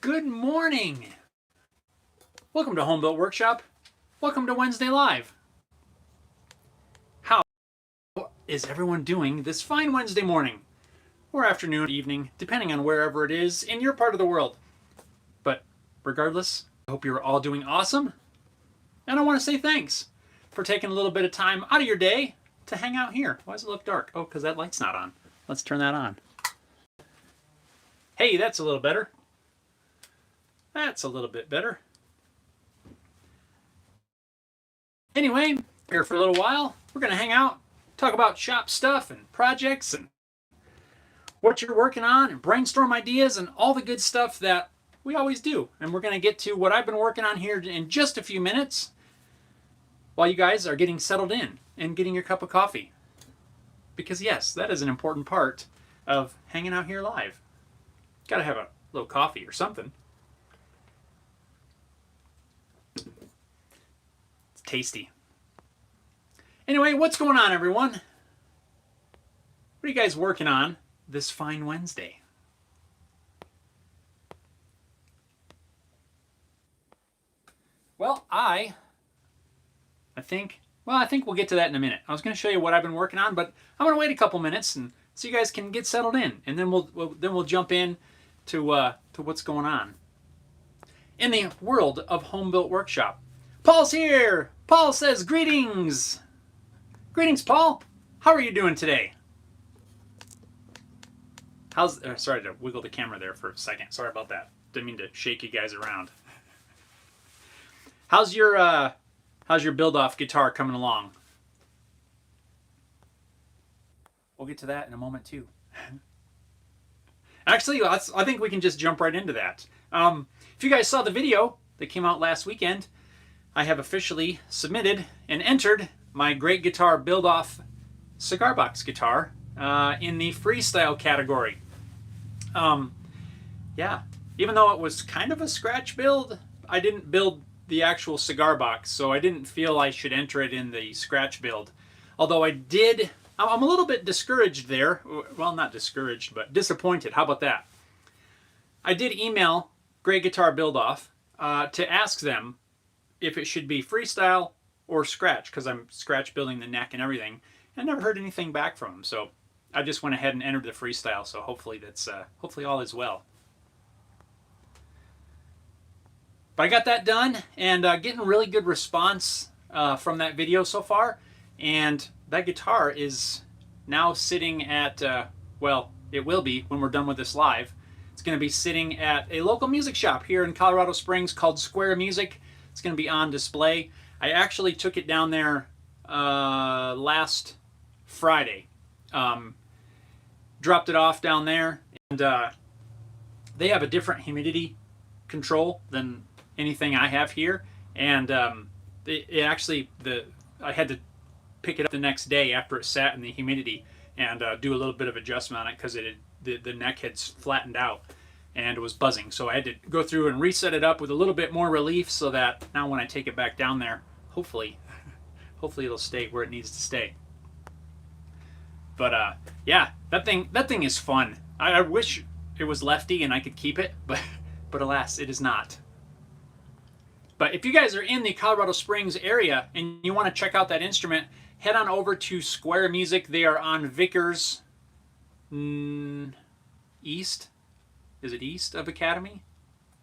Good morning. Welcome to Homebuilt Workshop. Welcome to Wednesday Live. How is everyone doing this fine Wednesday morning or afternoon, evening, depending on wherever it is in your part of the world? But regardless, I hope you're all doing awesome. And I want to say thanks for taking a little bit of time out of your day to hang out here. Why does it look dark? Oh, because that light's not on. Let's turn that on. Hey, that's a little better. That's a little bit better. Anyway, here for a little while. We're going to hang out, talk about shop stuff and projects and what you're working on and brainstorm ideas and all the good stuff that we always do. And we're going to get to what I've been working on here in just a few minutes while you guys are getting settled in and getting your cup of coffee. Because yes, that is an important part of hanging out here live. Got to have a little coffee or something. It's tasty. Anyway, what's going on, everyone? What are you guys working on this fine Wednesday? Well, I think we'll get to that in a minute. I was going to show you what I've been working on, but I'm going to wait a couple minutes and so you guys can get settled in, and then we'll jump in to what's going on in the world of Homebuilt Workshop. Paul's here. Paul says greetings. Greetings, Paul. How are you doing today? Sorry to wiggle the camera there for a second. Sorry about that. Didn't mean to shake you guys around. How's your build-off guitar coming along? We'll get to that in a moment too. Actually, I think we can just jump right into that. If you guys saw the video that came out last weekend, I have officially submitted and entered my Great Guitar Build-Off Cigar Box guitar in the freestyle category. Yeah, even though it was kind of a scratch build, I didn't build the actual cigar box, so I didn't feel I should enter it in the scratch build. Although I'm a little bit discouraged there. Well, not discouraged, but disappointed. How about that? I did email Great Guitar Build-Off to ask them if it should be freestyle or scratch, because I'm scratch building the neck and everything. I never heard anything back from them, so I just went ahead and entered the freestyle. So hopefully hopefully all is well. But I got that done and getting really good response from that video so far. And that guitar is now sitting at, well, it will be when we're done with this live. It's going to be sitting at a local music shop here in Colorado Springs called Square Music. It's going to be on display. I actually took it down there last Friday. Dropped it off down there, and they have a different humidity control than anything I have here. And I had to pick it up the next day after it sat in the humidity and do a little bit of adjustment on it because the neck had flattened out and it was buzzing. So I had to go through and reset it up with a little bit more relief so that now when I take it back down there, hopefully it'll stay where it needs to stay. But yeah, that thing is fun. I wish it was lefty and I could keep it, but alas, it is not. But if you guys are in the Colorado Springs area and you want to check out that instrument, head on over to Square Music. They are on Vickers east. Is it east of Academy?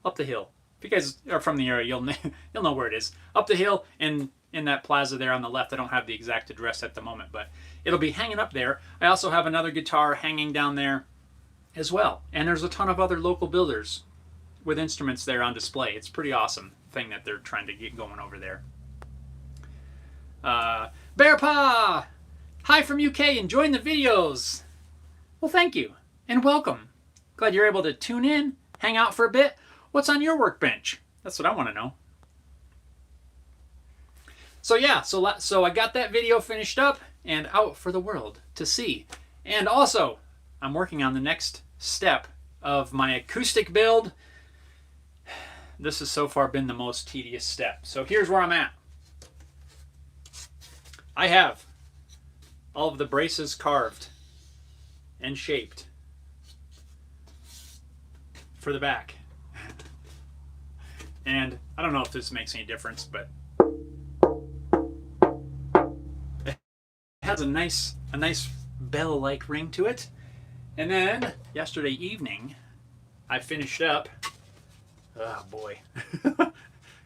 Up the hill. If you guys are from the area, you'll know where it is. Up the hill and in that plaza there on the left. I don't have the exact address at the moment, but it'll be hanging up there. I also have another guitar hanging down there as well. And there's a ton of other local builders with instruments there on display. It's pretty awesome thing that they're trying to get going over there. Bear Paw! Hi from UK, enjoying the videos! Well, thank you, and welcome. Glad you're able to tune in, hang out for a bit. What's on your workbench? That's what I want to know. So yeah, so I got that video finished up and out for the world to see. And also, I'm working on the next step of my acoustic build. This has so far been the most tedious step. So here's where I'm at. I have all of the braces carved and shaped for the back. And I don't know if this makes any difference, but it has a nice bell-like ring to it. And then yesterday evening, I finished up, oh boy,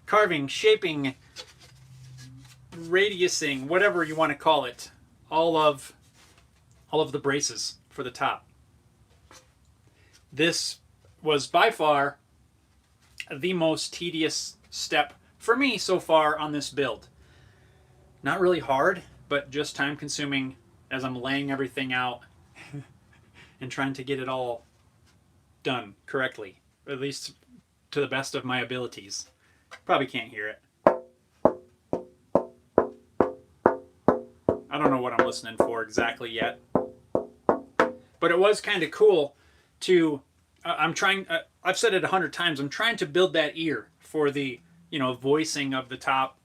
carving, shaping, radiusing, whatever you want to call it, all of the braces for the top. This was by far the most tedious step for me so far on this build. Not really hard, but just time consuming as I'm laying everything out and trying to get it all done correctly, at least to the best of my abilities. Probably can't hear it. I don't know what I'm listening for exactly yet, but it was kind of cool to I've said it 100 times, I'm trying to build that ear for the, voicing of the top.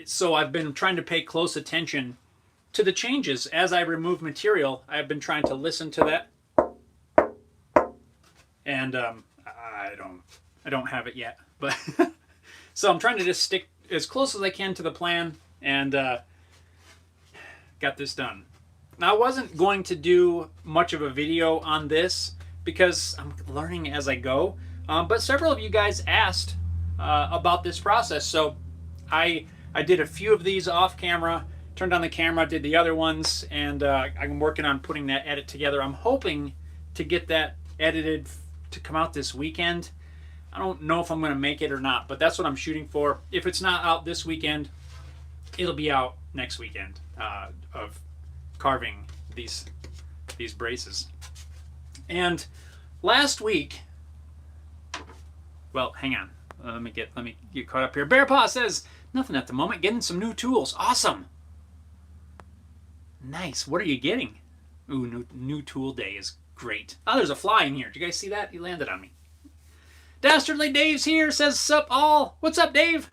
So I've been trying to pay close attention to the changes as I remove material. I've been trying to listen to that, and I don't have it yet, but so I'm trying to just stick as close as I can to the plan, and got this done. Now, I wasn't going to do much of a video on this because I'm learning as I go, but several of you guys asked about this process, so I did a few of these off camera, turned on the camera, did the other ones, and I'm working on putting that edit together. I'm hoping to get that edited to come out this weekend. I don't know if I'm going to make it or not, but that's what I'm shooting for. If it's not out this weekend, it'll be out next weekend of carving these braces. And last week, well, hang on. Let me get caught up here. Bear Paw says, nothing at the moment. Getting some new tools. Awesome. Nice. What are you getting? Ooh, new tool day is great. Oh, there's a fly in here. Did you guys see that? He landed on me. Dastardly Dave's here. Says, sup all. What's up, Dave?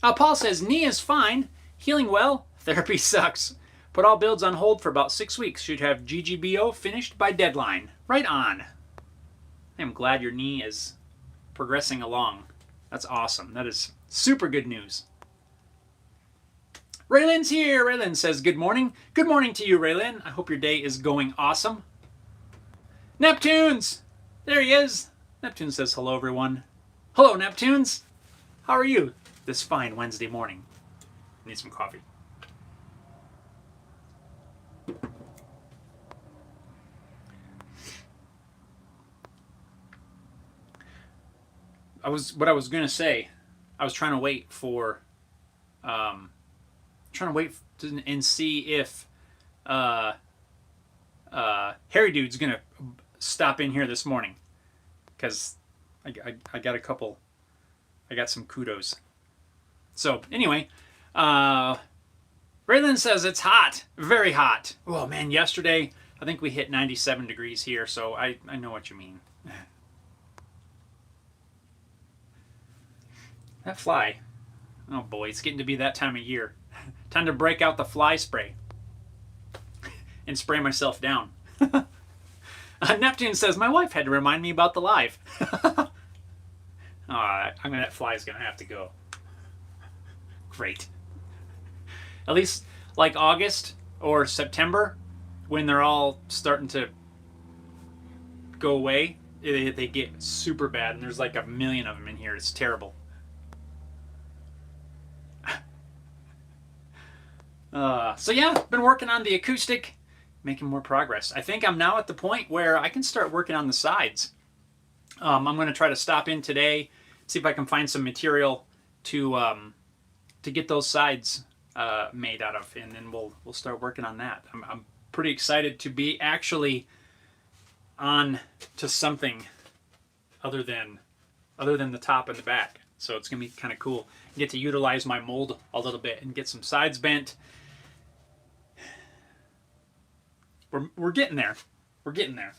Paul says, knee is fine. Healing well. Therapy sucks. Put all builds on hold for about 6 weeks. Should have GGBO finished by deadline. Right on. I'm glad your knee is progressing along. That's awesome. That is super good news. Raylan's here. Raylan says, good morning. Good morning to you, Raylan. I hope your day is going awesome. Neptunes. There he is. Neptune says, hello, everyone. Hello, Neptunes. How are you this fine Wednesday morning? Need some coffee. What I was gonna say, I was trying to wait for, and see if Harry Dude's gonna stop in here this morning, because I got some kudos. So anyway, Raylan says it's hot, very hot. Oh man, yesterday I think we hit 97 degrees here, so I know what you mean. That fly. Oh boy, it's getting to be that time of year. Time to break out the fly spray and spray myself down. Neptune says, my wife had to remind me about the live. That fly's going to have to go. Great. At least like August or September, when they're all starting to go away, they get super bad, and there's like a million of them in here. It's terrible. So yeah, been working on the acoustic, making more progress. I think I'm now at the point where I can start working on the sides. I'm going to try to stop in today, see if I can find some material to get those sides made out of, and then we'll start working on that. I'm pretty excited to be actually on to something other than the top and the back. So it's gonna be kind of cool. Get to utilize my mold a little bit and get some sides bent. We're getting there. We're getting there.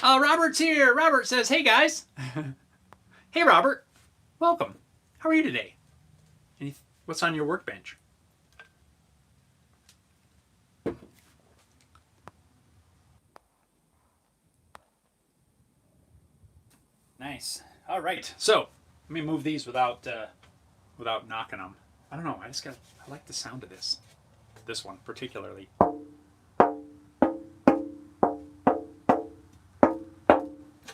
Robert's here. Robert says, hey guys. Hey Robert. Welcome. How are you today? What's on your workbench? Nice. All right. So let me move these without knocking them. I don't know. I like the sound of this. This one particularly. I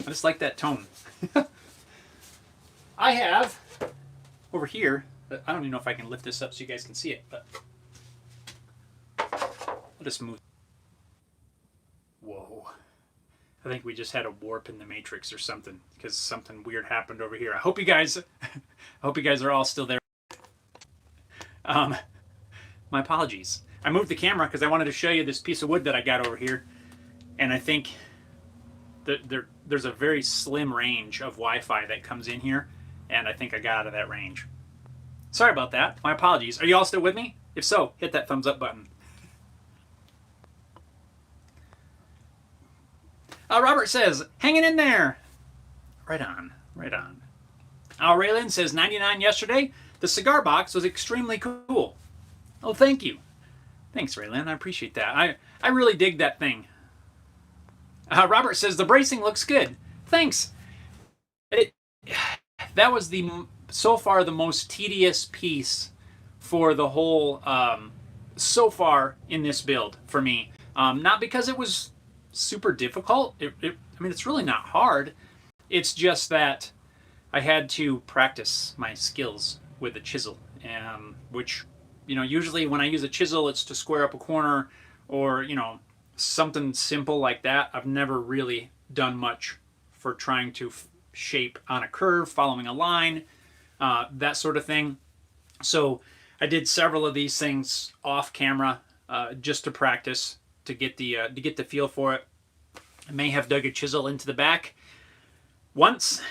just like that tone. I have over here. I don't even know if I can lift this up so you guys can see it, but I'll just move. Whoa. I think we just had a warp in the matrix or something because something weird happened over here. I hope you guys are all still there. My apologies. I moved the camera because I wanted to show you this piece of wood that I got over here, and I think there's a very slim range of Wi-Fi that comes in here, and I think I got out of that range. Sorry about that. My apologies. Are you all still with me? If so, hit that thumbs up button. Robert says, hanging in there. Right on, right on. Raylan says, 99 yesterday. The cigar box was extremely cool. Oh, thank you. Thanks, Raylan. I appreciate that. I really dig that thing. Robert says, the bracing looks good. Thanks. That was so far the most tedious piece for the whole, so far in this build for me. Not because it was super difficult. I mean, it's really not hard. It's just that I had to practice my skills with a chisel, which, usually when I use a chisel, it's to square up a corner or, something simple like that. I've never really done much for trying to shape on a curve, following a line, that sort of thing. So I did several of these things off camera just to practice, to get the feel for it. I may have dug a chisel into the back once,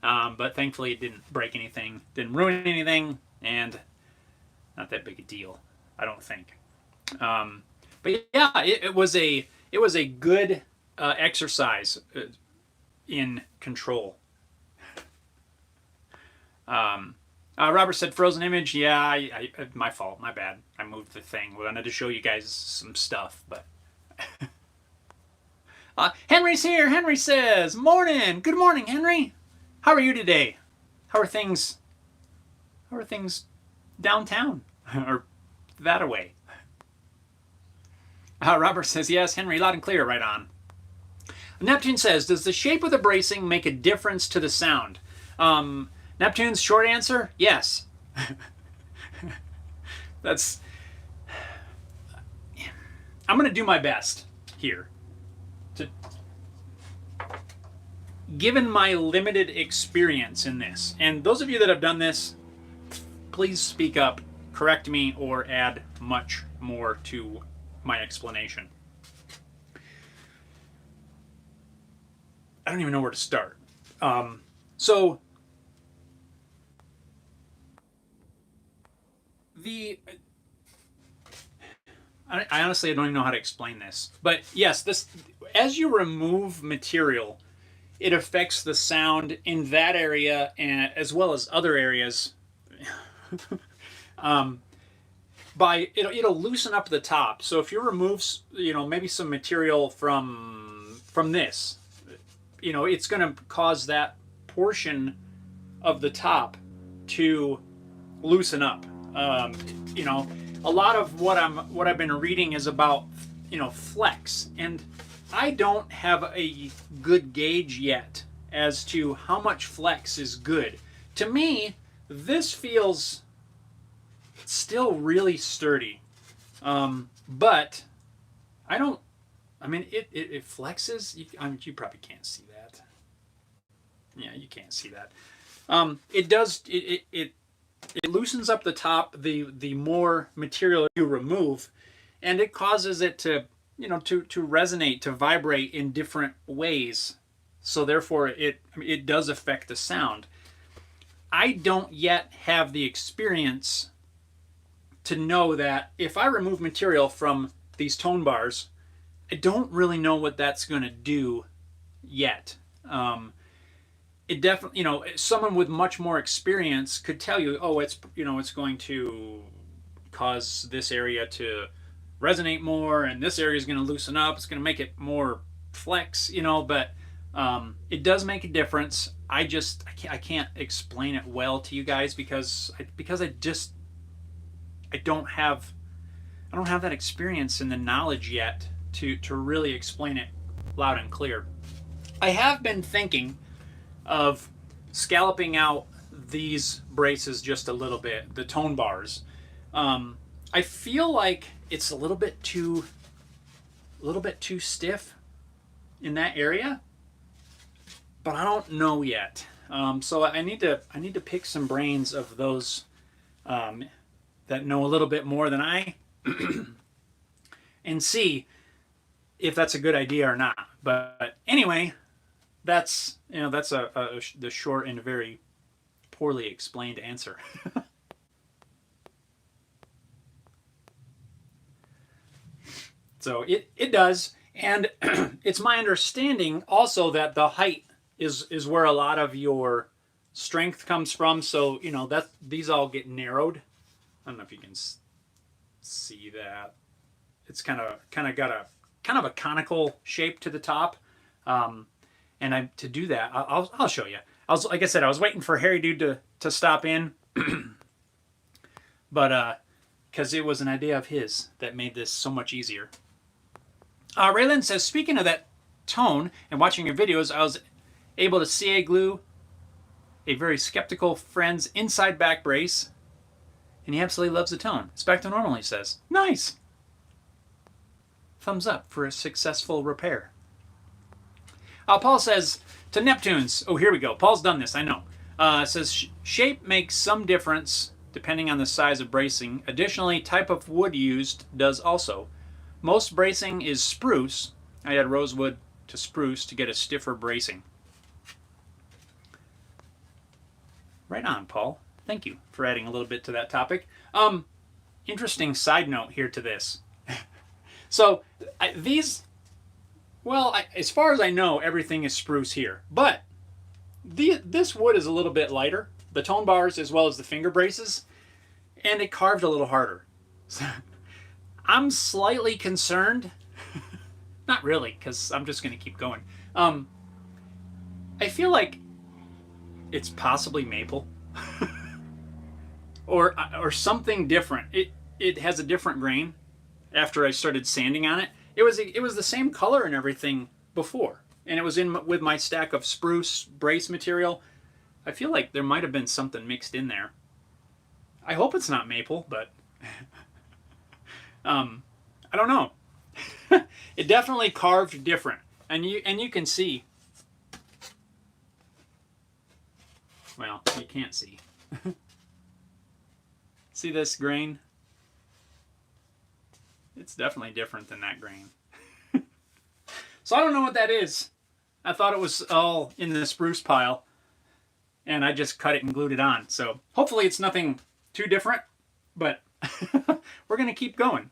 but thankfully it didn't break anything, didn't ruin anything, and not that big a deal, I don't think. But yeah, it was a good exercise in control. Robert said frozen image. Yeah, my fault, my bad. I moved the thing. We wanted to show you guys some stuff, but Henry's here. Henry says, morning. Good morning, Henry. How are you today? How are things downtown or that away? Robert says, yes, Henry, loud and clear, right on. Neptune says, does the shape of the bracing make a difference to the sound? Neptune's short answer, yes. I'm going to do my best here. Given my limited experience in this, and those of you that have done this, please speak up, correct me, or add much more to my explanation. I don't even know where to start. So I honestly don't even know how to explain this, but yes, as you remove material, it affects the sound in that area and as well as other areas. It'll loosen up the top. So if you remove, maybe some material from this, it's going to cause that portion of the top to loosen up. A lot of what I've been reading is about, flex, and I don't have a good gauge yet as to how much flex is good. To me, this feels still really sturdy, but it flexes. You probably can't see that. Yeah, you can't see that. It does. It loosens up the top the more material you remove, and it causes it to resonate, to vibrate in different ways. So therefore, it does affect the sound. I don't yet have the experience to know that if I remove material from these tone bars, I don't really know what that's going to do yet. It definitely, someone with much more experience could tell you, oh, it's going to cause this area to resonate more, and this area is going to loosen up. It's going to make it more flex, but It does make a difference. I can't explain it well to you guys because I don't have that experience and the knowledge yet to really explain it loud and clear. I have been thinking of scalloping out these braces just a little bit, the tone bars. I feel like it's a little bit too stiff in that area, but I don't know yet. So I need to pick some brains of those that know a little bit more than I, and see if that's a good idea or not. But anyway, that's the short and very poorly explained answer. So it does, and it's my understanding also that the height is where a lot of your strength comes from. So that these all get narrowed. I don't know if you can see that. It's kind of got a conical shape to the top, and to do that, I'll show you. Like I said, I was waiting for Harry Dude to stop in, but because it was an idea of his that made this so much easier. Raylan says, speaking of that tone and watching your videos, I was able to CA glue a very skeptical friend's inside back brace, and he absolutely loves the tone. It's back to normal, he says. Nice. Thumbs up for a successful repair. Paul says, to Neptunes. Oh, here we go. Paul's done this, I know. Says, shape makes some difference depending on the size of bracing. Additionally, type of wood used does also. Most bracing is spruce. I add rosewood to spruce to get a stiffer bracing. Right on, Paul. Thank you for adding a little bit to that topic. Interesting side note here to this. So as far as I know, everything is spruce here. But this wood is a little bit lighter, the tone bars as well as the finger braces, and it carved a little harder. So I'm slightly concerned. Not really, because I'm just going to keep going. I feel like it's possibly maple. or something different. It has a different grain after I started sanding on it. It was the same color and everything before, and it was with my stack of spruce brace material. I feel like there might have been something mixed in there. I hope it's not maple, but I don't know. It definitely carved different, and you can see. Well, you can't see. See this grain? It's definitely different than that grain. So I don't know what that is. I thought it was all in the spruce pile, and I just cut it and glued it on. So hopefully it's nothing too different, but we're going to keep going.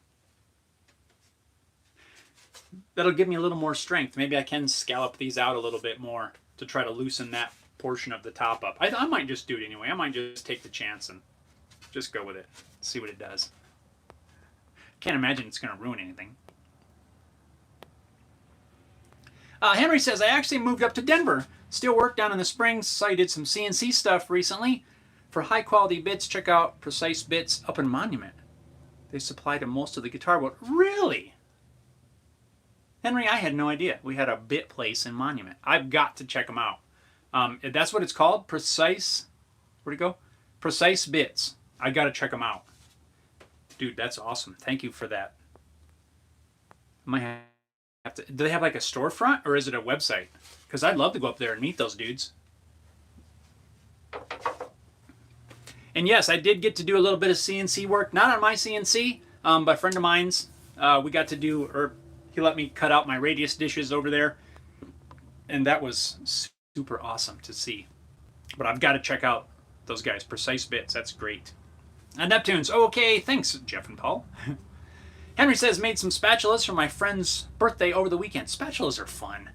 That'll give me a little more strength. Maybe I can scallop these out a little bit more to try to loosen that portion of the top up. I might just do it anyway. I might just take the chance and just go with it. See what it does. Can't imagine it's going to ruin anything. Henry says, I actually moved up to Denver. Still work down in the Springs, so I did some CNC stuff recently. For high quality bits, check out Precise Bits up in Monument. They supply to most of the guitar world. Really? Henry, I had no idea. We had a bit place in Monument. I've got to check them out. That's what it's called, Precise. Where'd it go? Precise Bits. I got to check them out. Dude, that's awesome. Thank you for that. I might have to. Do they have like a storefront or is it a website? Because I'd love to go up there and meet those dudes. And yes, I did get to do a little bit of CNC work. Not on my CNC, but a friend of mine's. We got to do, or he let me cut out my radius dishes over there. And that was super awesome to see. But I've got to check out those guys. Precise Bits. That's great. Neptunes. Oh, okay, thanks, Jeff and Paul. Henry says, made some spatulas for my friend's birthday over the weekend. Spatulas are fun.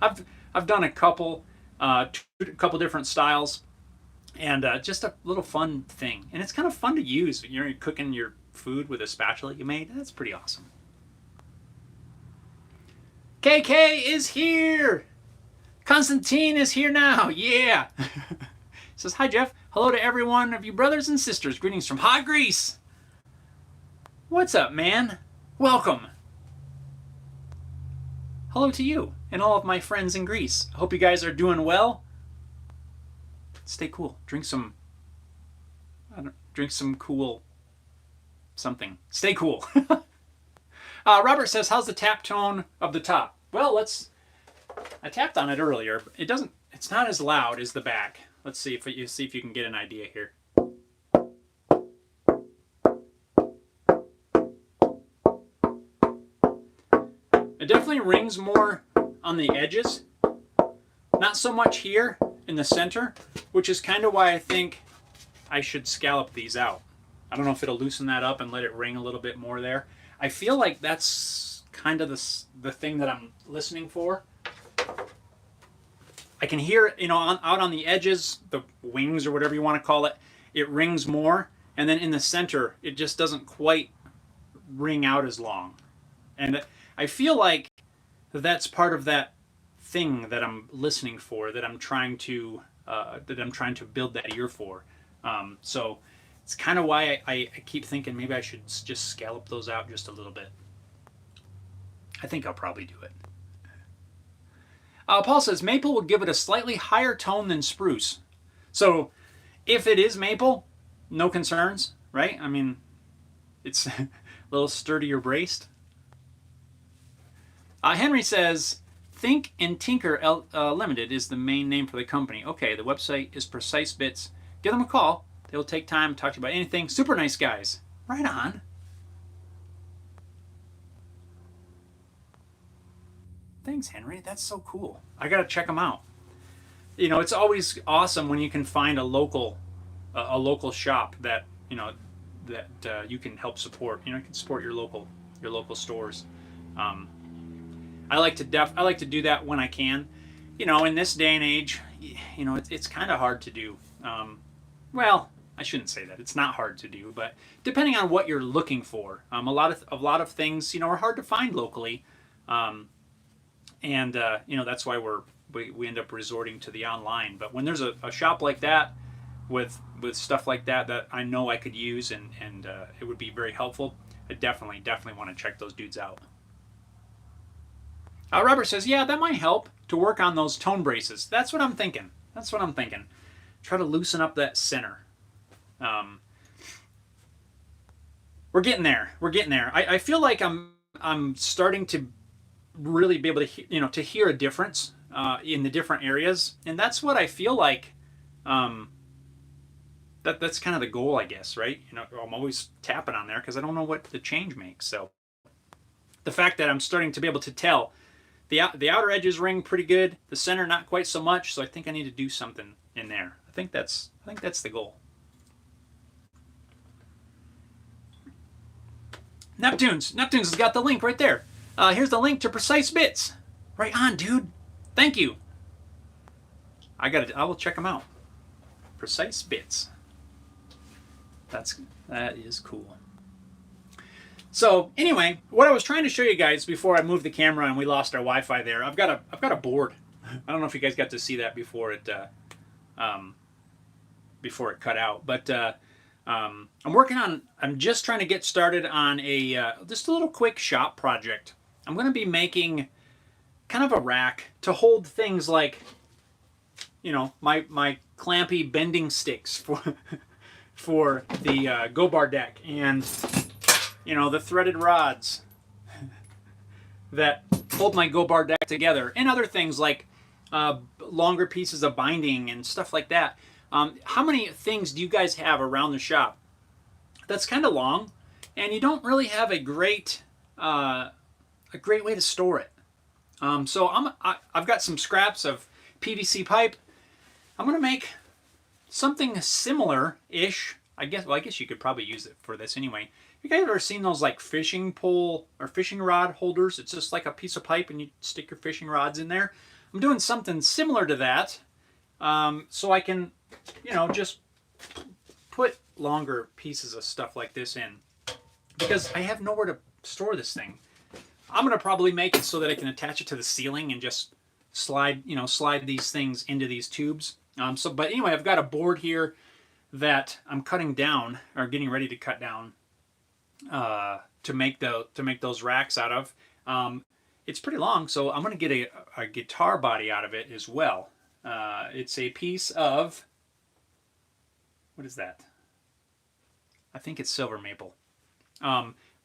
I've done a couple different styles, and just a little fun thing. And it's kind of fun to use when you're cooking your food with a spatula you made. That's pretty awesome. KK is here. Constantine is here now. Yeah. Says, hi, Jeff. Hello to every one of you brothers and sisters. Greetings from hot Greece. What's up, man? Welcome. Hello to you and all of my friends in Greece. I hope you guys are doing well. Stay cool. Drink some cool something. Stay cool. Robert says, how's the tap tone of the top? Well, I tapped on it earlier. It's not as loud as the back. Let's see if you can get an idea here. It definitely rings more on the edges. Not so much here in the center, which is kind of why I think I should scallop these out. I don't know if it'll loosen that up and let it ring a little bit more there. I feel like that's kind of the thing that I'm listening for. I can hear, out on the edges, the wings or whatever you want to call it, it rings more. And then in the center, it just doesn't quite ring out as long. And I feel like that's part of that thing that I'm listening for, that I'm trying to build that ear for. So it's kind of why I keep thinking maybe I should just scallop those out just a little bit. I think I'll probably do it. Paul says, maple will give it a slightly higher tone than spruce. So if it is maple, no concerns, right? I mean, it's a little sturdier braced. Henry says, Think and Tinker Limited is the main name for the company. Okay, the website is Precise Bits. Give them a call. They'll take time to talk to you about anything. Super nice guys. Right on. Thanks, Henry. That's so cool. I got to check them out. It's always awesome when you can find a local shop that you can help support. You can support your local stores. I like to do that when I can. In this day and age, it's kind of hard to do. Well, I shouldn't say that. It's not hard to do, but depending on what you're looking for, a lot of things are hard to find locally, and that's why we end up resorting to the online. But when there's a shop like that with stuff like that I know I could use and it would be very helpful, I definitely want to check those dudes out. Robert says, yeah, that might help to work on those tone braces. That's what I'm thinking. Try to loosen up that center. We're getting there. I feel like I'm starting to really be able to hear a difference in the different areas, and that's what I feel like. That's kind of the goal, I guess, right? I'm always tapping on there because I don't know what the change makes. So the fact that I'm starting to be able to tell the outer edges ring pretty good, the center not quite so much. So I think I need to do something in there. I think that's the goal. Neptunes has got the link right there. Here's the link to Precise Bits. Right on, dude. Thank you. I will check them out. Precise Bits. That is cool. So anyway, what I was trying to show you guys before I moved the camera and we lost our Wi-Fi there, I've got a board. I don't know if you guys got to see that before it cut out, but I'm just trying to get started on just a little quick shop project. I'm going to be making kind of a rack to hold things like, my clampy bending sticks for the Go Bar deck, and the threaded rods that hold my Go Bar deck together, and other things like longer pieces of binding and stuff like that. How many things do you guys have around the shop that's kind of long, and you don't really have a great way to store it? So I've got some scraps of PVC pipe. I'm gonna make something similar-ish. I guess you could probably use it for this anyway. You guys ever seen those like fishing pole or fishing rod holders? It's just like a piece of pipe and you stick your fishing rods in there. I'm doing something similar to that, so I can, just put longer pieces of stuff like this in, because I have nowhere to store this thing. I'm gonna probably make it so that I can attach it to the ceiling and just slide these things into these tubes. But anyway, I've got a board here that I'm cutting down, or getting ready to cut down, to make those racks out of. It's pretty long, so I'm going to get a guitar body out of it as well. It's a piece of, what is that? I think it's silver maple.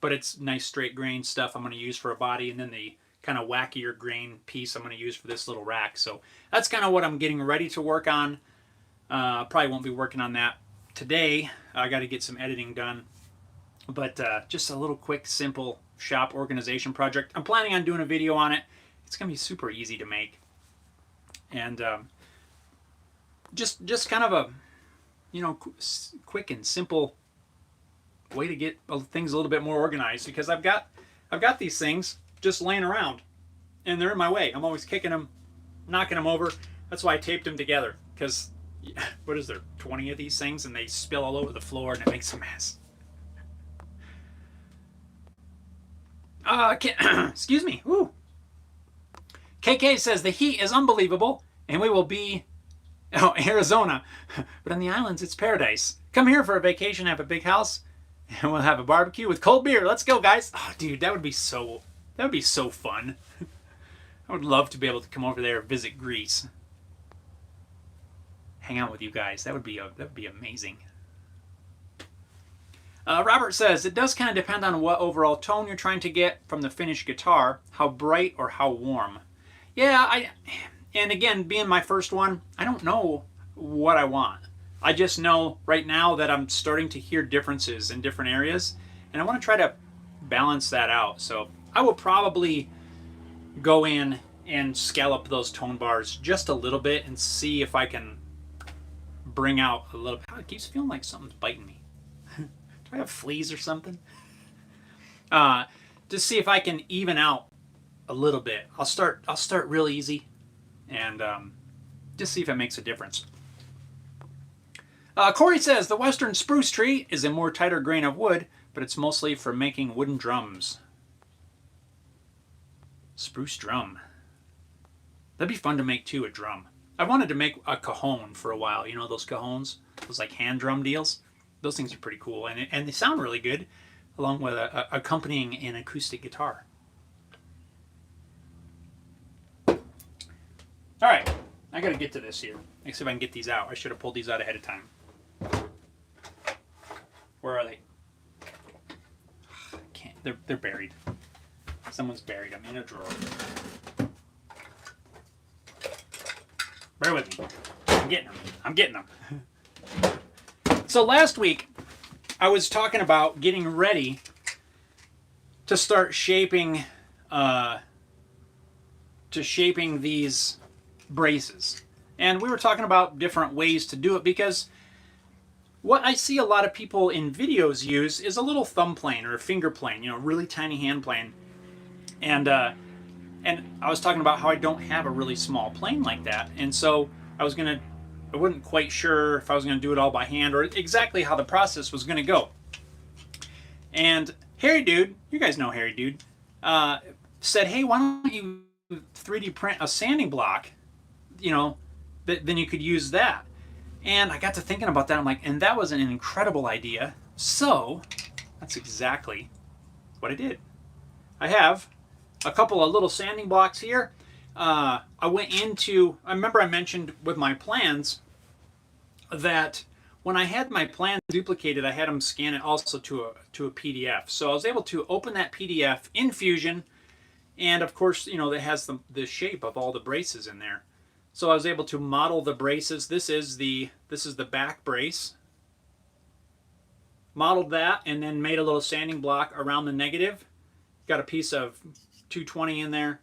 But it's nice straight grain stuff I'm going to use for a body, and then the kind of wackier grain piece I'm going to use for this little rack. So that's kind of what I'm getting ready to work on. Probably won't be working on that today. I got to get some editing done. But just a little quick, simple shop organization project. I'm planning on doing a video on it. It's going to be super easy to make. And just kind of a, quick and simple way to get things a little bit more organized, because I've got these things just laying around and they're in my way. I'm always kicking them, knocking them over. That's why I taped them together, because what is there, 20 of these things, and they spill all over the floor and it makes a mess. Excuse me. Ooh. KK says the heat is unbelievable and we will be Arizona, but on the islands it's paradise. Come here for a vacation, have a big house, and we'll have a barbecue with cold beer. Let's go, guys. Oh, dude, that would be so fun. I would love to be able to come over there, visit Greece, hang out with you guys. That would be amazing. Robert says, it does kind of depend on what overall tone you're trying to get from the finished guitar, how bright or how warm. Yeah, and again, being my first one, I don't know what I want. I just know right now that I'm starting to hear differences in different areas, and I want to try to balance that out. So I will probably go in and scallop those tone bars just a little bit and see if I can bring out a little. Oh, it keeps feeling like something's biting me. Do I have fleas or something? Just see if I can even out a little bit. I'll start real easy, and just see if it makes a difference. Corey says the western spruce tree is a more tighter grain of wood, but it's mostly for making wooden drums. Spruce drum. That'd be fun to make too, a drum. I wanted to make a cajon for a while. You know those cajones? Those like hand drum deals? Those things are pretty cool, and they sound really good, along with accompanying an acoustic guitar. All right, I got to get to this here. Let's see if I can get these out. I should have pulled these out ahead of time. Where are they? I can't. They're buried. Someone's buried them in a drawer. Bear with me. I'm getting them. So last week, I was talking about getting ready to start shaping these braces. And we were talking about different ways to do it, because what I see a lot of people in videos use is a little thumb plane or a finger plane, really tiny hand plane. And I was talking about how I don't have a really small plane like that. And so I wasn't quite sure if I was going to do it all by hand or exactly how the process was going to go. And Harry Dude, you guys know Harry Dude, said, hey, why don't you 3D print a sanding block, then you could use that. And I got to thinking about that. I'm like, and that was an incredible idea. So that's exactly what I did. I have a couple of little sanding blocks here. I remember I mentioned with my plans that when I had my plans duplicated, I had them scan it also to a PDF. So I was able to open that PDF in Fusion, and of course, it has the shape of all the braces in there. So I was able to model the braces. This is the back brace. Modeled that and then made a little sanding block around the negative. Got a piece of 220 in there.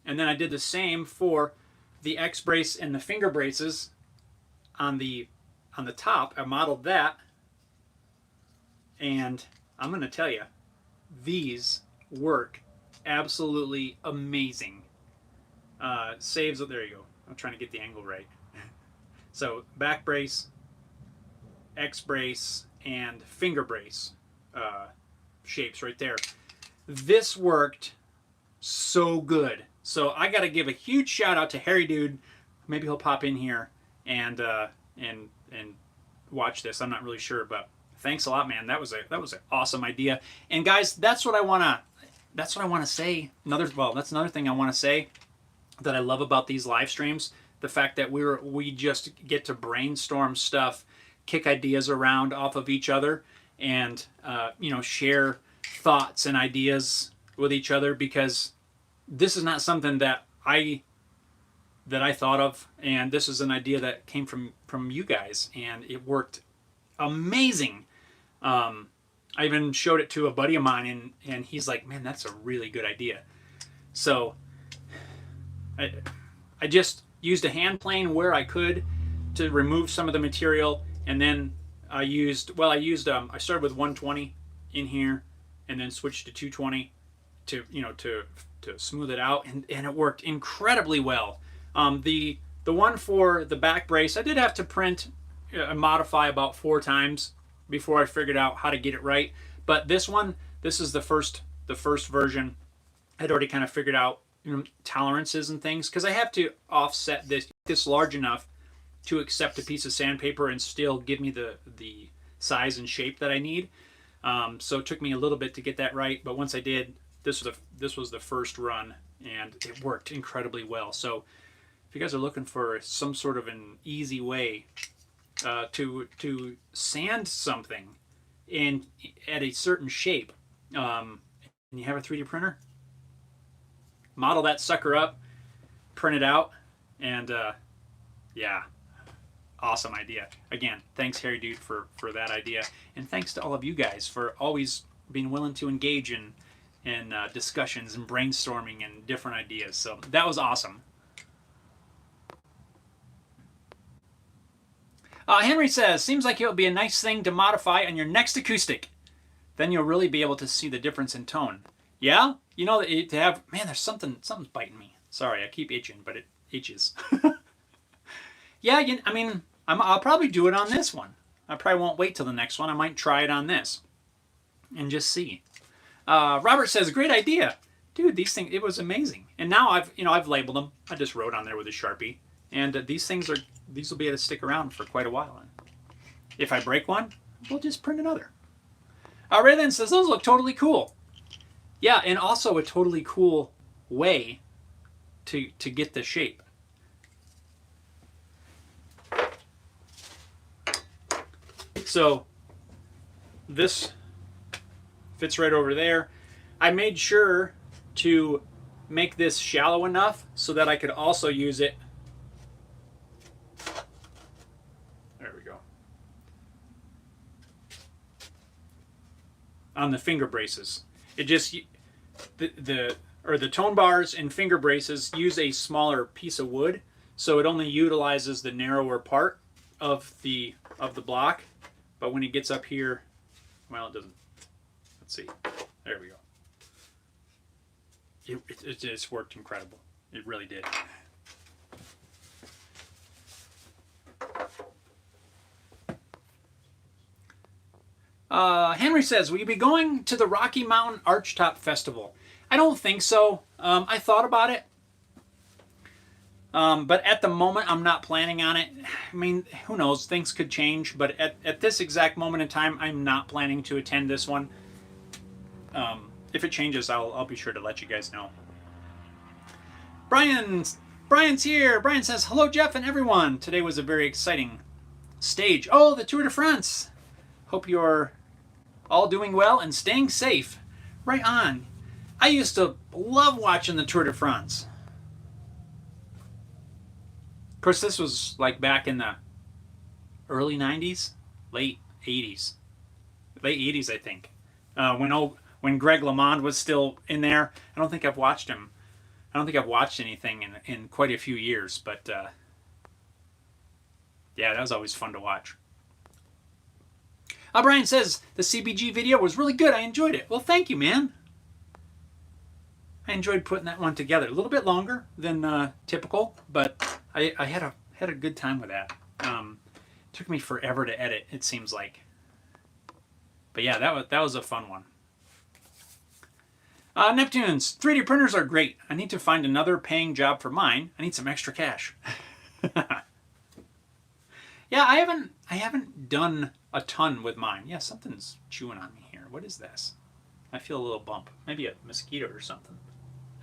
And then I did the same for the X brace and the finger braces on the top. I modeled that. And I'm going to tell you, these work absolutely amazing. Saves, there you go. I'm trying to get the angle right. So back brace, X brace, and finger brace shapes right there. This worked so good. So I got to give a huge shout out to Harry Dude. Maybe he'll pop in here and watch this. I'm not really sure, but thanks a lot, man. That was an awesome idea. And guys, that's what I want to say. That's another thing I want to say that I love about these live streams. The fact that we just get to brainstorm stuff, kick ideas around off of each other, and share thoughts and ideas with each other, because this is not something that I thought of, and this is an idea that came from you guys, and it worked amazing. I even showed it to a buddy of mine, and he's like, man, that's a really good idea. So I just used a hand plane where I could to remove some of the material, and then I started with 120 in here, and then switched to 220 to smooth it out, and it worked incredibly well. The one for the back brace, I did have to print and modify about 4 times before I figured out how to get it right. But this is the first version. I'd already kind of figured out tolerances and things, because I have to offset this large enough to accept a piece of sandpaper and still give me the size and shape that I need. So it took me a little bit to get that right, but once I did, this was the first run, and it worked incredibly well. So if you guys are looking for some sort of an easy way to sand something at a certain shape, and you have a 3D printer, model that sucker up, print it out, and yeah, awesome idea. Again, thanks Harry Dude for that idea, and thanks to all of you guys for always being willing to engage in discussions and brainstorming and different ideas. So that was awesome. Henry says, seems like it will be a nice thing to modify on your next acoustic. Then you'll really be able to see the difference in tone. Yeah, to have, man, something's biting me. Sorry, I keep itching, but it itches. Yeah, I'll probably do it on this one. I probably won't wait till the next one. I might try it on this and just see. Robert says, great idea. Dude, these things, it was amazing. And now I've labeled them. I just wrote on there with a Sharpie. And these will be able to stick around for quite a while. And if I break one, we'll just print another. Ray then says, those look totally cool. Yeah, and also a totally cool way to get the shape. So this fits right over there. I made sure to make this shallow enough so that I could also use it. There we go. On the finger braces. It just the tone bars and finger braces use a smaller piece of wood, so it only utilizes the narrower part of the block. But when it gets up here, well, it doesn't. Let's see. There we go. It just worked incredible. It really did. Henry says, will you be going to the Rocky Mountain Archtop Festival? I don't think so. I thought about it. But at the moment, I'm not planning on it. I mean, who knows? Things could change. But at this exact moment in time, I'm not planning to attend this one. If it changes, I'll be sure to let you guys know. Brian's here. Brian says, hello, Jeff and everyone. Today was a very exciting stage. Oh, the Tour de France. Hope you're all doing well and staying safe. Right on. I used to love watching the Tour de France. Of course, this was like back in the early 90s, late 80s. Late 80s, I think. When Greg LeMond was still in there. I don't think I've watched him. I don't think I've watched anything in quite a few years. But, yeah, that was always fun to watch. Brian says, the CBG video was really good. I enjoyed it. Well, thank you, man. I enjoyed putting that one together. A little bit longer than typical, but I had a good time with that. Took me forever to edit, it seems like. But yeah, that was a fun one. Neptunes, 3D printers are great. I need to find another paying job for mine. I need some extra cash. Yeah, I haven't done a ton with mine. Yeah, something's chewing on me here. What is this? I feel a little bump. Maybe a mosquito or something.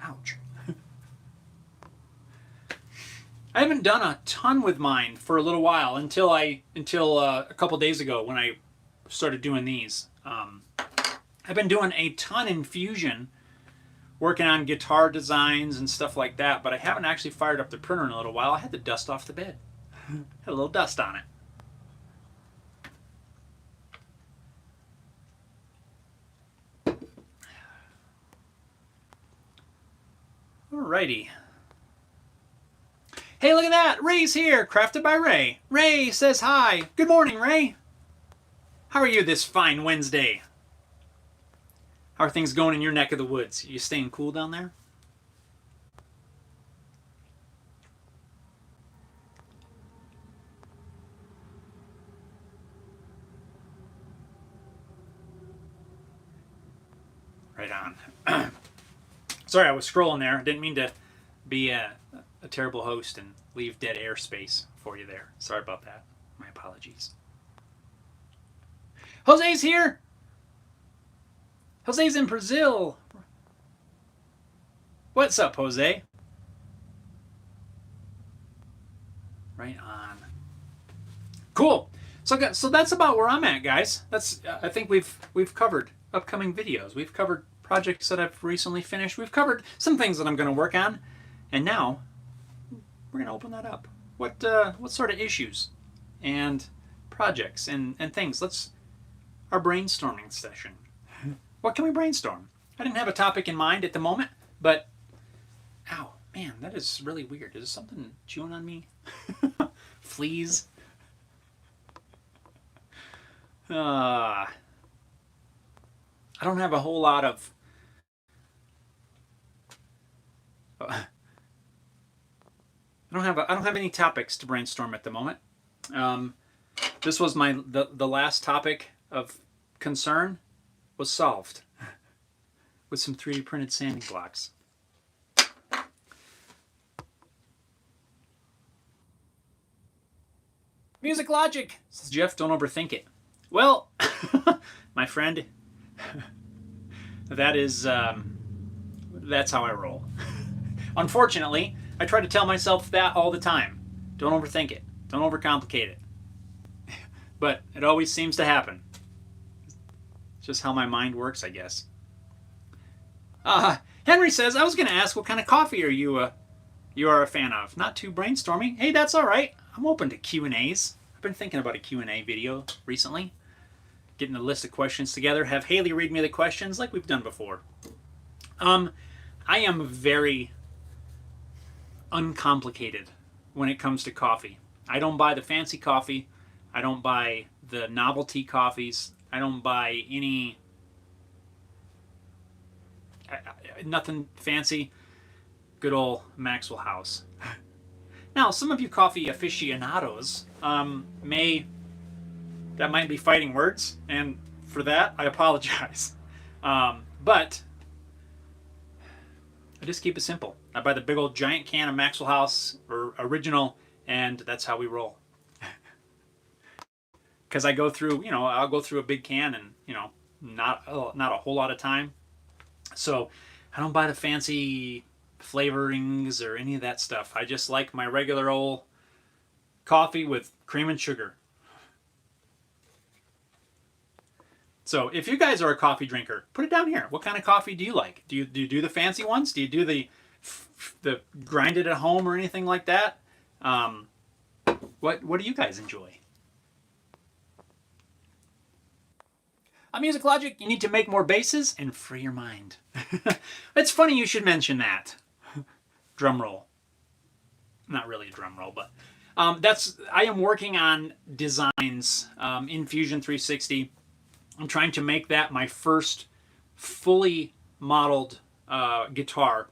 Ouch. I haven't done a ton with mine for a little while until a couple days ago when I started doing these. I've been doing a ton in Fusion, working on guitar designs and stuff like that, but I haven't actually fired up the printer in a little while. I had the dust off the bed. Had a little dust on it. Alrighty. Hey, look at that! Ray's here! Crafted by Ray. Ray says hi. Good morning, Ray. How are you this fine Wednesday? How are things going in your neck of the woods? You staying cool down there? Right on. Sorry, I was scrolling there. Didn't mean to be a terrible host and leave dead airspace for you there. Sorry about that. My apologies. Jose's here! Jose's in Brazil! What's up, Jose? Right on. Cool. So that's about where I'm at, guys. That's I think we've covered upcoming videos. We've covered projects that I've recently finished. We've covered some things that I'm going to work on, and now we're going to open that up. What sort of issues and projects and things? Our brainstorming session. What can we brainstorm? I didn't have a topic in mind at the moment, but ow, man, that is really weird. Is something chewing on me? Fleas. I don't have a whole lot of. I don't have any topics to brainstorm at the moment. This was the last topic of concern was solved with some 3D printed sanding blocks. Music logic, says Jeff. Don't overthink it. Well, my friend, that's how I roll. Unfortunately, I try to tell myself that all the time. Don't overthink it. Don't overcomplicate it. But it always seems to happen. It's just how my mind works, I guess. Henry says, I was going to ask what kind of coffee you are a fan of. Not too brainstorming. Hey, that's all right. I'm open to Q&As. I've been thinking about a Q&A video recently. Getting a list of questions together. Have Haley read me the questions like we've done before. I am very uncomplicated when it comes to coffee. I don't buy the fancy coffee. I don't buy the novelty coffees. I don't buy any nothing fancy. Good old Maxwell House. Now, some of you coffee aficionados that might be fighting words, and for that I apologize. But I just keep it simple. I buy the big old giant can of Maxwell House or original, and that's how we roll. Because I go through, I'll go through a big can and, not a whole lot of time. So I don't buy the fancy flavorings or any of that stuff. I just like my regular old coffee with cream and sugar. So if you guys are a coffee drinker, put it down here. What kind of coffee do you like? Do you do the fancy ones? Do you do the grind it at home or anything like that? What do you guys enjoy? On Music Logic, you need to make more basses and free your mind. It's funny you should mention that. Drum roll. Not really a drum roll, but I am working on designs in Fusion 360. I'm trying to make that my first fully modeled guitar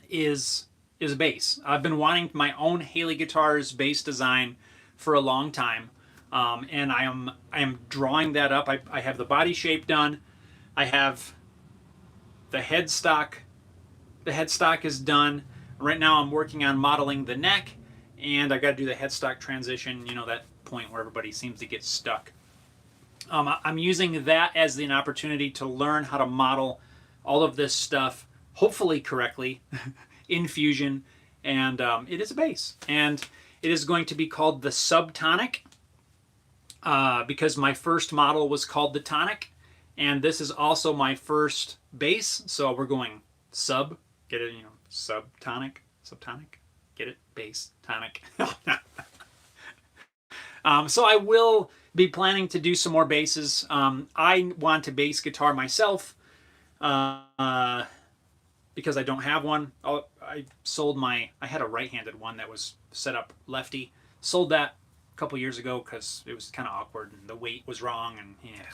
is a bass. I've been wanting my own Haley Guitars bass design for a long time. And I am drawing that up. I have the body shape done. I have the headstock is done. Right now I'm working on modeling the neck, and I got to do the headstock transition, you know, that point where everybody seems to get stuck. I'm using that as an opportunity to learn how to model all of this stuff, hopefully correctly, in Fusion. And it is a bass. And it is going to be called the Subtonic, because my first model was called the Tonic. And this is also my first bass. So we're going sub, get it, you know, subtonic, get it, bass, tonic. So I will be planning to do some more basses. I want a bass guitar myself because I don't have one. I had a right-handed one that was set up lefty. Sold that a couple years ago because it was kind of awkward and the weight was wrong, and yeah.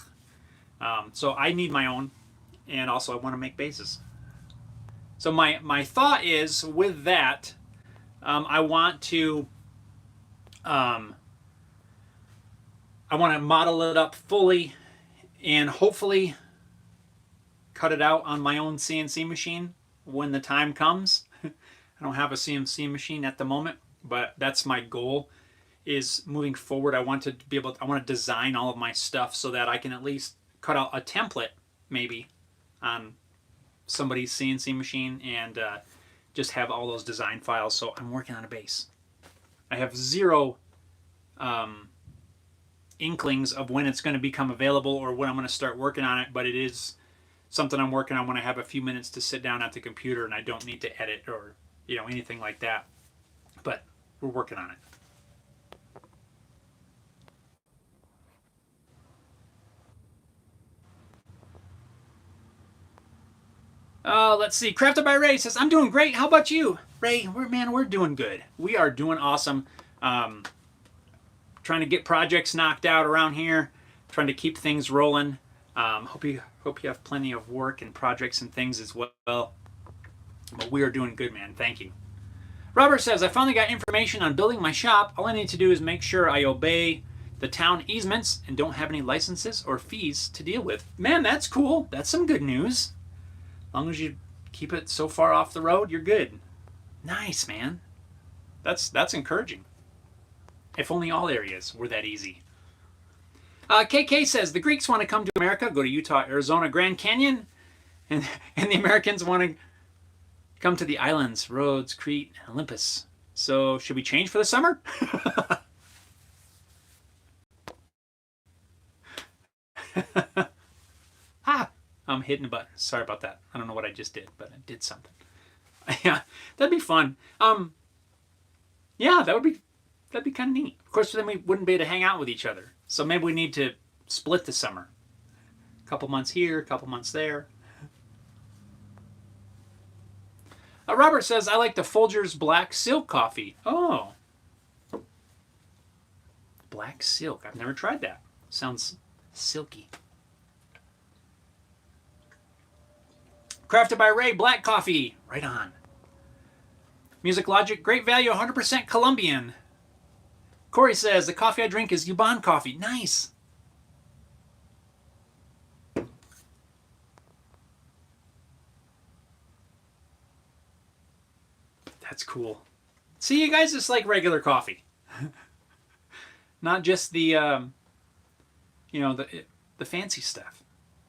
So I need my own, and also I want to make basses. So my thought is with that, I want to model it up fully and hopefully cut it out on my own CNC machine when the time comes. I don't have a CNC machine at the moment, but that's my goal, is moving forward. I want to design all of my stuff so that I can at least cut out a template maybe on somebody's CNC machine and just have all those design files. So I'm working on a bass. I have zero inklings of when it's going to become available or when I'm going to start working on it, but it is something I'm working on when I have a few minutes to sit down at the computer and I don't need to edit or, you know, anything like that. But we're working on it. Let's see. Crafted by Ray says, I'm doing great. How about you? Ray, we're doing good. We are doing awesome. Trying to get projects knocked out around here. Trying to keep things rolling. Hope you have plenty of work and projects and things as well. But we are doing good, man. Thank you. Robert says, I finally got information on building my shop. All I need to do is make sure I obey the town easements and don't have any licenses or fees to deal with. Man, that's cool. That's some good news. As long as you keep it so far off the road, you're good. Nice, man. That's encouraging. If only all areas were that easy. KK says, the Greeks want to come to America, go to Utah, Arizona, Grand Canyon, and the Americans want to come to the islands, Rhodes, Crete, and Olympus. So should we change for the summer? I'm hitting a button. Sorry about that. I don't know what I just did, but I did something. Yeah, that'd be fun. Yeah, that'd be kind of neat. Of course, then we wouldn't be able to hang out with each other. So maybe we need to split the summer. A couple months here, a couple months there. Robert says, I like the Folgers Black Silk coffee. Oh. Black Silk. I've never tried that. Sounds silky. Crafted by Ray, black coffee. Right on. Music Logic, great value, 100% Colombian. Corey says, the coffee I drink is Yuban coffee. Nice. That's cool. See, you guys, it's like regular coffee. Not just the, you know, the fancy stuff.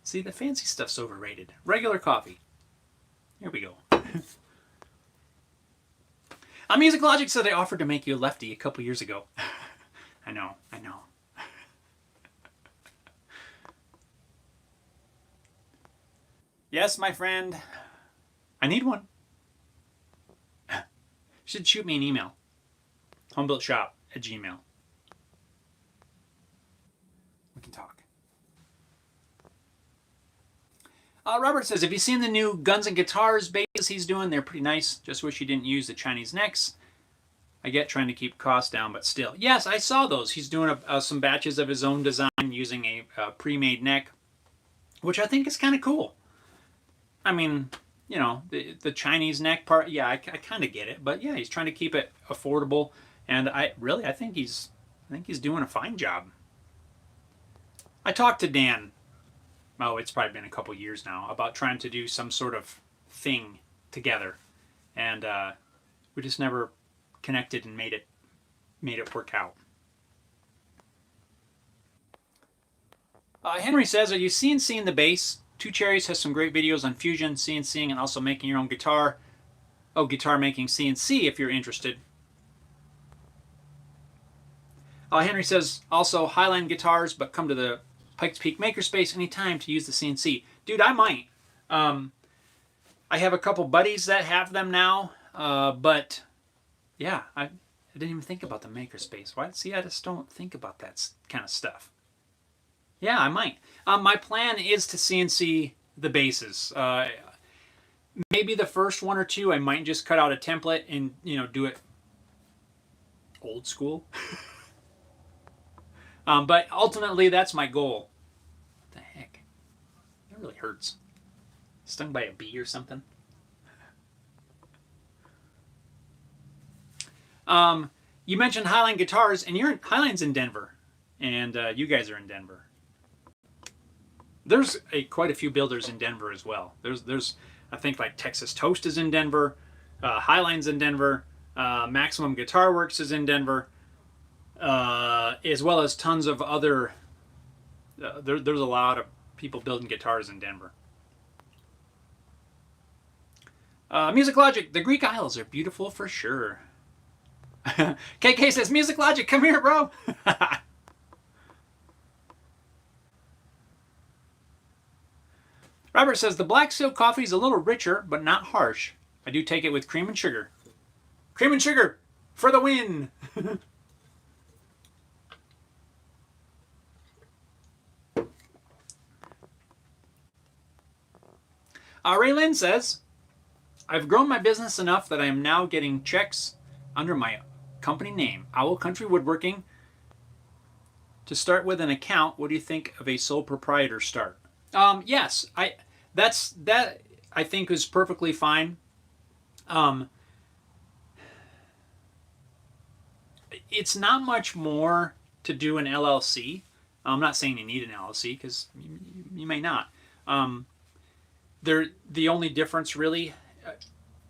See, the fancy stuff's overrated. Regular coffee. Here we go. Music Logic said they offered to make you a lefty a couple years ago. I know. Yes, my friend. I need one. You should shoot me an email. homebuiltshop@gmail.com. We can talk. Robert says, have you seen the new Guns and Guitars basses he's doing? They're pretty nice. Just wish he didn't use the Chinese necks. I get trying to keep costs down, but still. Yes, I saw those. He's doing some batches of his own design using a pre-made neck, which I think is kind of cool. I mean, you know, the Chinese neck part, yeah, I kind of get it. But yeah, he's trying to keep it affordable. And I think he's doing a fine job. I talked to Dan oh, it's probably been a couple years now, about trying to do some sort of thing together, and we just never connected and made it work out. Henry says, are you CNCing the bass? Two Cherries has some great videos on fusion, CNCing, and also making your own guitar. Oh, guitar making CNC if you're interested. Henry says, also Highline guitars, but come to the Pikes Peak Makerspace anytime to use the CNC. Dude, I might. I have a couple buddies that have them now, but yeah, I didn't even think about the Makerspace. Why? See, I just don't think about that kind of stuff. Yeah, I might. My plan is to CNC the basses. Maybe the first one or two, I might just cut out a template and, do it old school. But ultimately, that's my goal. What the heck? That really hurts. Stung by a bee or something? You mentioned Highline Guitars, and Highline's in Denver, and you guys are in Denver. There's quite a few builders in Denver as well. There's I think like Texas Toast is in Denver, Highline's in Denver, Maximum Guitar Works is in Denver, as well as tons of other. There's a lot of people building guitars in Denver. Music Logic, the Greek Isles are beautiful for sure. KK says, Music Logic, come here, bro. Robert says, the black silk coffee is a little richer, but not harsh. I do take it with cream and sugar. Cream and sugar for the win. Ray Lynn says, I've grown my business enough that I am now getting checks under my company name, Owl Country Woodworking. To start with an account, what do you think of a sole proprietor start? Yes, that I think is perfectly fine. It's not much more to do an LLC. I'm not saying you need an LLC because you may not. The only difference really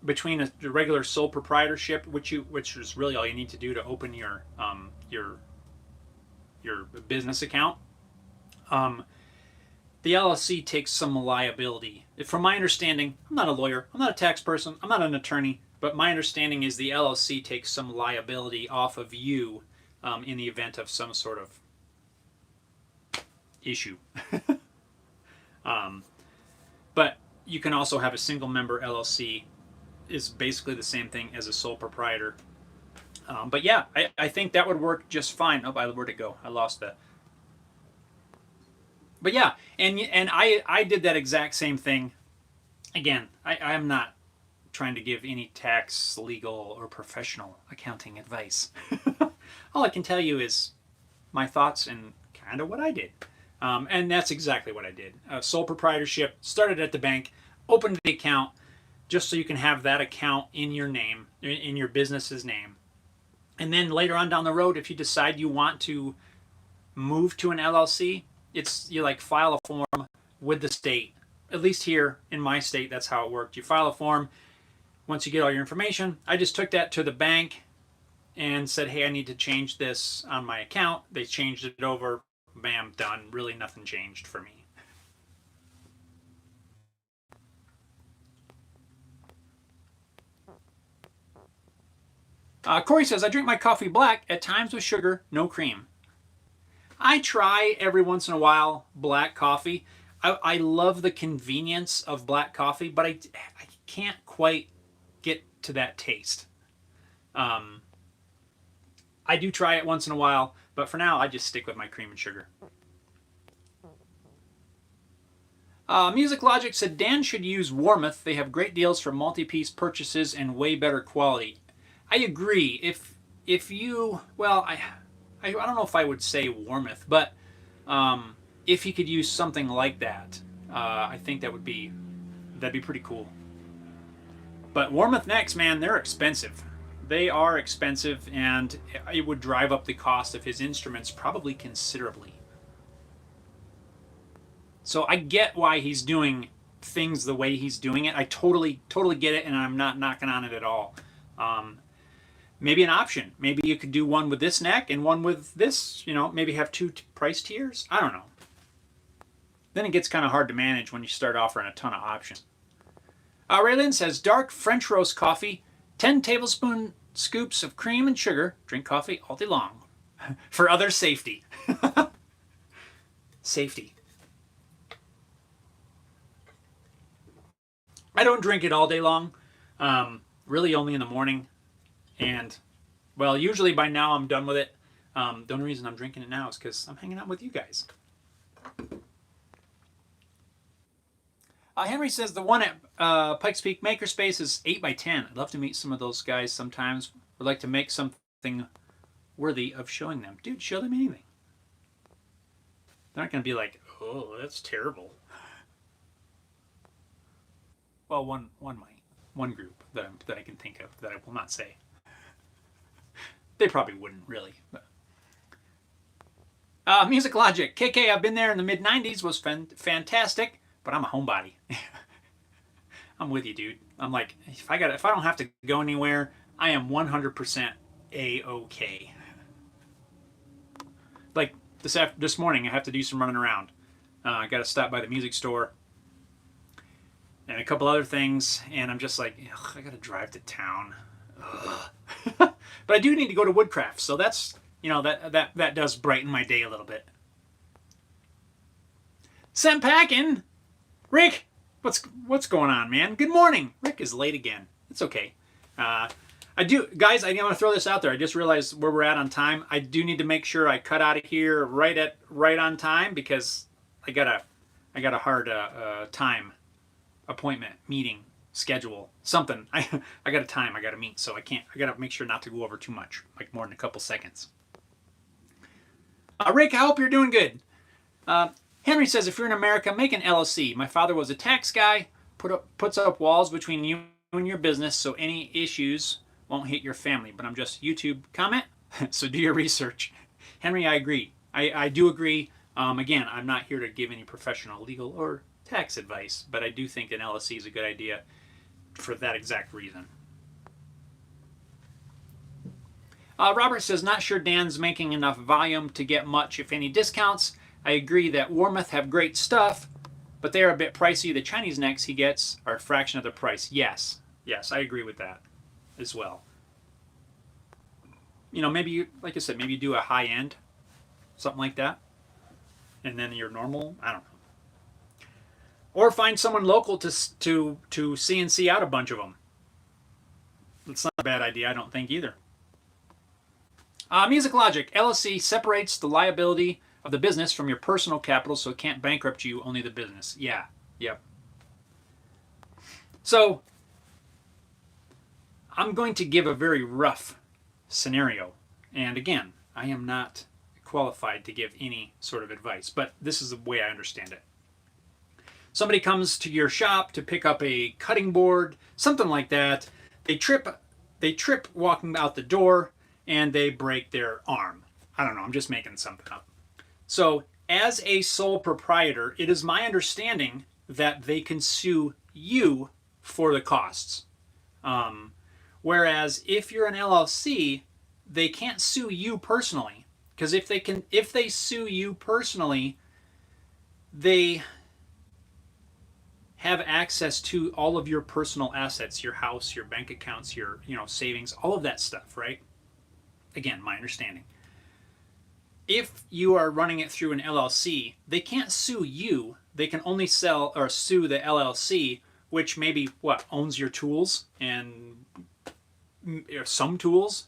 between a regular sole proprietorship, which is really all you need to do to open your business account. The LLC takes some liability. From my understanding, I'm not a lawyer, I'm not a tax person, I'm not an attorney, but my understanding is the LLC takes some liability off of you in the event of some sort of issue. But you can also have a single member LLC, is basically the same thing as a sole proprietor. But yeah, I think that would work just fine. Oh, where'd it go? I lost that. But yeah, and I did that exact same thing. Again, I am not trying to give any tax, legal, or professional accounting advice. All I can tell you is my thoughts and kind of what I did. And that's exactly what I did. Sole proprietorship, started at the bank, opened the account, just so you can have that account in your name, in your business's name. And then later on down the road, if you decide you want to move to an LLC, you like file a form with the state. At least here in my state, that's how it worked. You file a form. Once you get all your information, I just took that to the bank and said, hey, I need to change this on my account. They changed it over. Bam, done. Really nothing changed for me. Corey says, I drink my coffee black, at times with sugar, no cream. I try every once in a while black coffee. I love the convenience of black coffee, but I can't quite get to that taste. I do try it once in a while, but for now I just stick with my cream and sugar. Music Logic said Dan should use Warmouth. They have great deals for multi-piece purchases and way better quality. I agree. If you, well, I don't know if I would say Warmouth, but if you could use something like that, I think that'd be pretty cool. But Warmouth necks, man, they're expensive. They are expensive, and it would drive up the cost of his instruments probably considerably. So I get why he's doing things the way he's doing it. I totally get it, and I'm not knocking on it at all. Um, Maybe an option. Maybe you could do one with this neck and one with this. Maybe have two price tiers. I don't know. Then it gets kind of hard to manage when you start offering a ton of options. Raylin says dark French roast coffee, 10 tablespoon scoops of cream and sugar. Drink coffee all day long. For other safety. Safety. I don't drink it all day long. Really only in the morning. And, well, usually by now I'm done with it. The only reason I'm drinking it now is because I'm hanging out with you guys. Henry says the one at Pikes Peak Makerspace is 8x10. I'd love to meet some of those guys sometimes. Would like to make something worthy of showing them. Dude, show them anything. They're not going to be like, oh, that's terrible. Well, one might. One group that I can think of that I will not say. They probably wouldn't really. But. Music Logic. KK, I've been there in the mid-90s. Was fantastic, but I'm a homebody. I'm with you, dude. I'm like, if I don't have to go anywhere, I am 100% A-okay. Like this morning, I have to do some running around. I got to stop by the music store and a couple other things, and I'm just like, I got to drive to town. But I do need to go to Woodcraft, so that's, that does brighten my day a little bit. Sam Packin! Rick, what's going on, man? Good morning. Rick is late again. It's okay. Guys, I want to throw this out there. I just realized where we're at on time. I do need to make sure I cut out of here right on time, because I got a hard time appointment, meeting, schedule, something. I got a time I got to meet, so I got to make sure not to go over too much, like more than a couple seconds. Rick, I hope you're doing good. Henry says, if you're in America, make an LLC. My father was a tax guy, puts up walls between you and your business so any issues won't hit your family. But I'm just YouTube comment, so do your research. Henry, I agree. I do agree. Again, I'm not here to give any professional legal or tax advice, but I do think an LLC is a good idea for that exact reason. Robert says, not sure Dan's making enough volume to get much, if any, discounts. I agree that Warmoth have great stuff, but they are a bit pricey. The Chinese necks he gets are a fraction of the price. Yes, I agree with that as well. Maybe like I said, maybe do a high end, something like that, and then your normal. I don't know. Or find someone local to CNC out a bunch of them. It's not a bad idea, I don't think either. Music Logic. LLC separates the liability of the business from your personal capital, so it can't bankrupt you, only the business. Yeah. Yep. So, I'm going to give a very rough scenario. And again, I am not qualified to give any sort of advice, but this is the way I understand it. Somebody comes to your shop to pick up a cutting board, something like that. They trip walking out the door, and they break their arm. I don't know, I'm just making something up. So, as a sole proprietor, it is my understanding that they can sue you for the costs. Whereas if you're an LLC, they can't sue you personally. Because if they sue you personally, they have access to all of your personal assets, your house, your bank accounts, your savings, all of that stuff, right? Again, my understanding. If you are running it through an LLC, they can't sue you. They can only sue the LLC, which maybe owns your tools and some tools.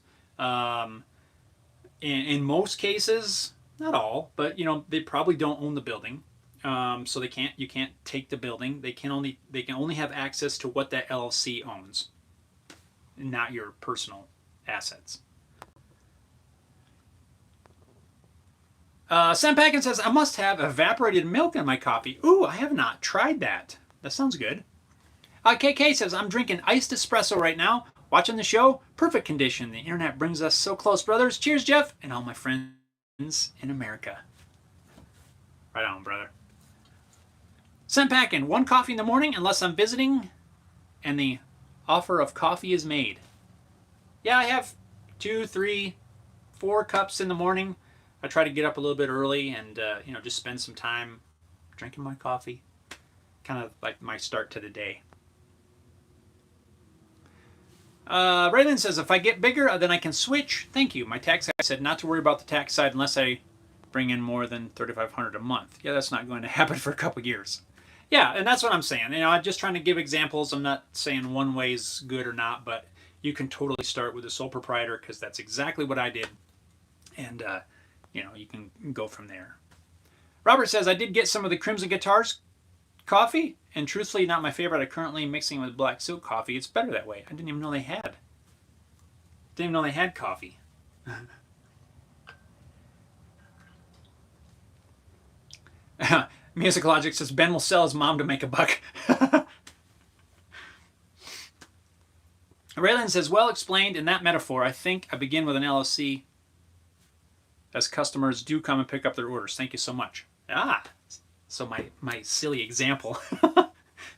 In most cases, not all, but they probably don't own the building. So you can't take the building. They can only have access to what that LLC owns, not your personal assets. Sam Packin says, I must have evaporated milk in my coffee. Ooh, I have not tried that. That sounds good. KK says, I'm drinking iced espresso right now, watching the show. Perfect condition. The internet brings us so close, brothers. Cheers, Jeff, and all my friends in America. Right on, brother. Sent back in 1 coffee in the morning unless I'm visiting and the offer of coffee is made. Yeah, I have 2, 3, 4 cups in the morning. I try to get up a little bit early and just spend some time drinking my coffee. Kind of like my start to the day. Raylan says, if I get bigger, then I can switch. Thank you. My tax guy said not to worry about the tax side unless I bring in more than $3,500 a month. Yeah, that's not going to happen for a couple years. Yeah, and that's what I'm saying. I'm just trying to give examples. I'm not saying one way is good or not, but you can totally start with a sole proprietor because that's exactly what I did. And, you can go from there. Robert says, I did get some of the Crimson Guitars coffee, and truthfully, not my favorite. I'm currently mixing with Black Silk coffee. It's better that way. I didn't even know they had. Coffee. Music Logic says Ben will sell his mom to make a buck. Raylan says, well explained in that metaphor. I think I begin with an LLC as customers do come and pick up their orders. Thank you so much. So my silly example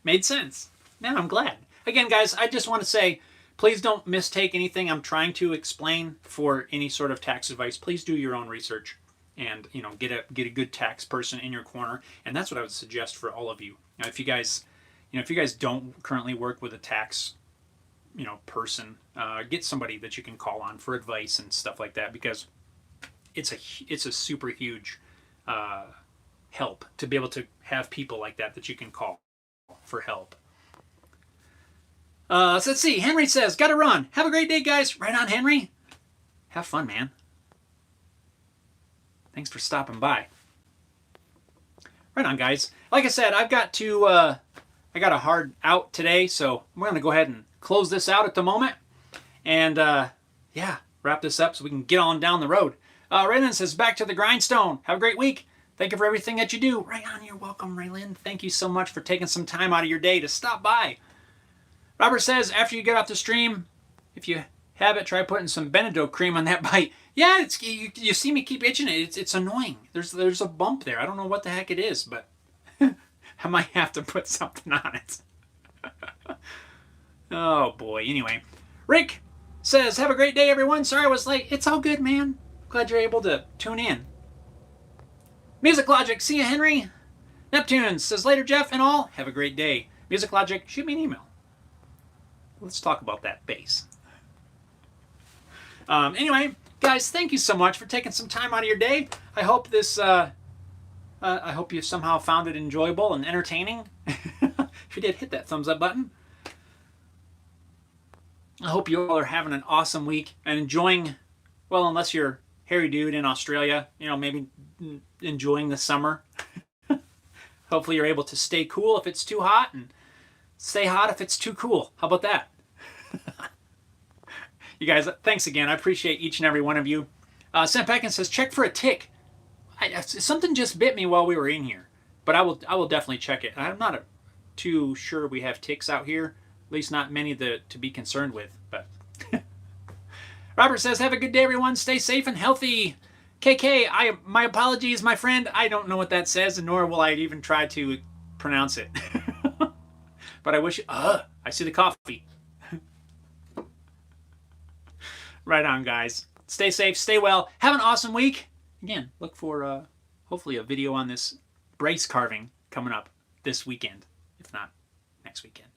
made sense. Now I'm glad. Again, guys, I just want to say, please don't mistake anything I'm trying to explain for any sort of tax advice. Please do your own research and get a good tax person in your corner. And that's what I would suggest for all of you. Now, if you guys don't currently work with a tax person, get somebody that you can call on for advice and stuff like that, because it's a super huge help to be able to have people like that you can call for help. So let's see. Henry says, gotta run. Have a great day, guys. Right on, Henry. Have fun, man. Thanks for stopping by. Right on, guys. Like I said, I got a hard out today, so I'm going to go ahead and close this out at the moment. And, wrap this up so we can get on down the road. Raylan says, back to the grindstone. Have a great week. Thank you for everything that you do. Right on, you're welcome, Raylan. Thank you so much for taking some time out of your day to stop by. Robert says, after you get off the stream, if you have it, try putting some Benadryl cream on that bite. Yeah, you see me keep itching it. It's annoying. There's a bump there. I don't know what the heck it is, but I might have to put something on it. Oh, boy. Anyway, Rick says, have a great day, everyone. Sorry I was late. It's all good, man. Glad you're able to tune in. Music Logic, see you, Henry. Neptune says, later, Jeff and all. Have a great day. Music Logic, shoot me an email. Let's talk about that bass. Anyway, guys, thank you so much for taking some time out of your day. I hope this, I hope you somehow found it enjoyable and entertaining. If you did, hit that thumbs up button. I hope you all are having an awesome week and enjoying, well, unless you're hairy dude in Australia, maybe enjoying the summer. Hopefully you're able to stay cool if it's too hot and stay hot if it's too cool. How about that? You guys, thanks again. I appreciate each and every one of you. Sam Peckin says, check for a tick. Something just bit me while we were in here, but I will definitely check it. I'm not too sure we have ticks out here, at least not many to be concerned with. But Robert says, have a good day, everyone. Stay safe and healthy. KK, my apologies, my friend. I don't know what that says, nor will I even try to pronounce it. But I wish. I see the coffee. Right on, guys. Stay safe, stay well. Have an awesome week. Again, look for hopefully a video on this brace carving coming up this weekend, if not next weekend.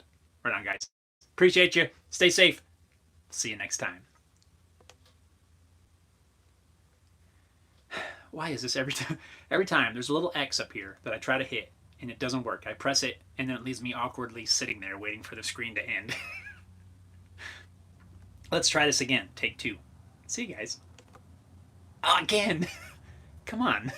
Right on, guys. Appreciate you. Stay safe. See you next time. Why is this every time? Every time there's a little X up here that I try to hit and it doesn't work. I press it and then it leaves me awkwardly sitting there waiting for the screen to end. Let's try this again. Take 2. See you guys. Oh, again. Come on.